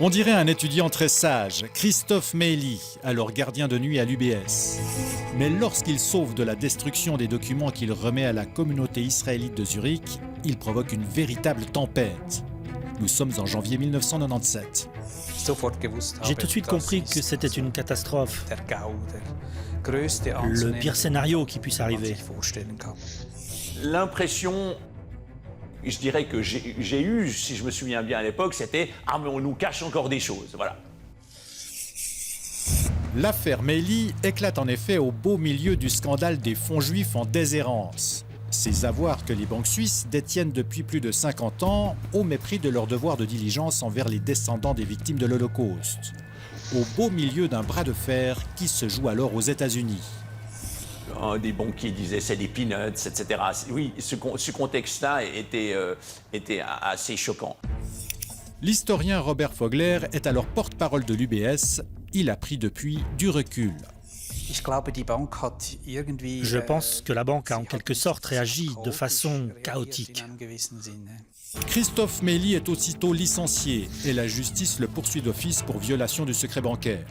On dirait un étudiant très sage, Christophe Meili, alors gardien de nuit à l'UBS. Mais lorsqu'il sauve de la destruction des documents qu'il remet à la communauté israélite de Zurich, il provoque une véritable tempête. Nous sommes en janvier 1997. J'ai tout de suite compris que c'était une catastrophe, le pire scénario qui puisse arriver. L'impression, je dirais que j'ai eu, si je me souviens bien à l'époque, c'était « Ah, mais on nous cache encore des choses », voilà. L'affaire Meili éclate en effet au beau milieu du scandale des fonds juifs en déshérence. Ces avoirs que les banques suisses détiennent depuis plus de 50 ans au mépris de leur devoir de diligence envers les descendants des victimes de l'Holocauste. Au beau milieu d'un bras de fer qui se joue alors aux États-Unis. Des banquiers disaient c'est des peanuts, etc. Oui, ce contexte-là était assez choquant. L'historien Robert Fogler est alors porte-parole de l'UBS. Il a pris depuis du recul. Je pense que la banque a en quelque sorte réagi de façon chaotique. Christophe Meili est aussitôt licencié et la justice le poursuit d'office pour violation du secret bancaire.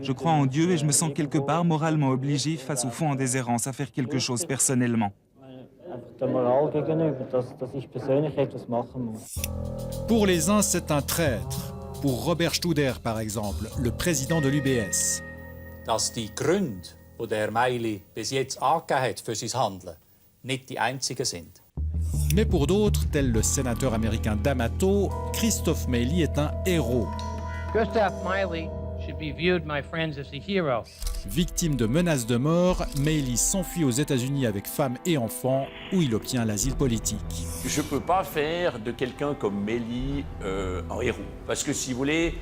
Je crois en Dieu et je me sens quelque part moralement obligé face au fonds en déshérence à faire quelque chose personnellement. Pour les uns, c'est un traître. Pour Robert Studer, par exemple, le président de l'UBS. Dass die Gründe, die der Meili bis jetzt angegeben hat für sein Handeln, nicht die einzigen sind. Mais pour d'autres, tel le sénateur américain D'Amato, Christophe Meili est un héros. Gustav Meili should be viewed, my friends, as a hero. Victime de menaces de mort, Meili s'enfuit aux États-Unis avec femme et enfants, où il obtient l'asile politique. Je ne peux pas faire de quelqu'un comme Meili un héros. Parce que si vous voulez,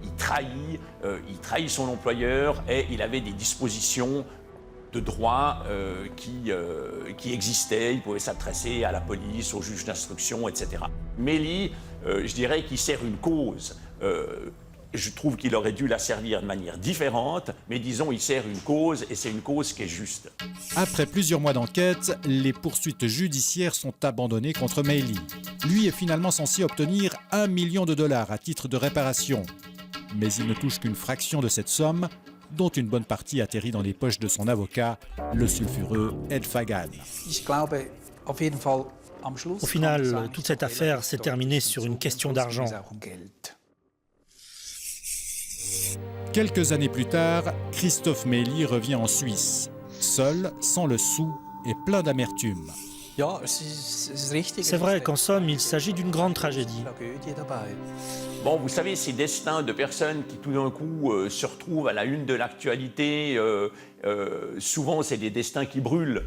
il trahit son employeur et il avait des dispositions de droit qui existaient. Il pouvait s'adresser à la police, au juge d'instruction, etc. Meili, je dirais qu'il sert une cause. Je trouve qu'il aurait dû la servir de manière différente, mais disons, il sert une cause et c'est une cause qui est juste. Après plusieurs mois d'enquête, les poursuites judiciaires sont abandonnées contre Meili. Lui est finalement censé obtenir $1 million à titre de réparation. Mais il ne touche qu'une fraction de cette somme, dont une bonne partie atterrit dans les poches de son avocat, le sulfureux Ed Fagan. Au final, toute cette affaire s'est terminée sur une question d'argent. Quelques années plus tard, Christophe Meili revient en Suisse, seul, sans le sou et plein d'amertume. C'est vrai qu'en somme, il s'agit d'une grande tragédie. Bon, vous savez, ces destins de personnes qui tout d'un coup se retrouvent à la une de l'actualité, souvent c'est des destins qui brûlent.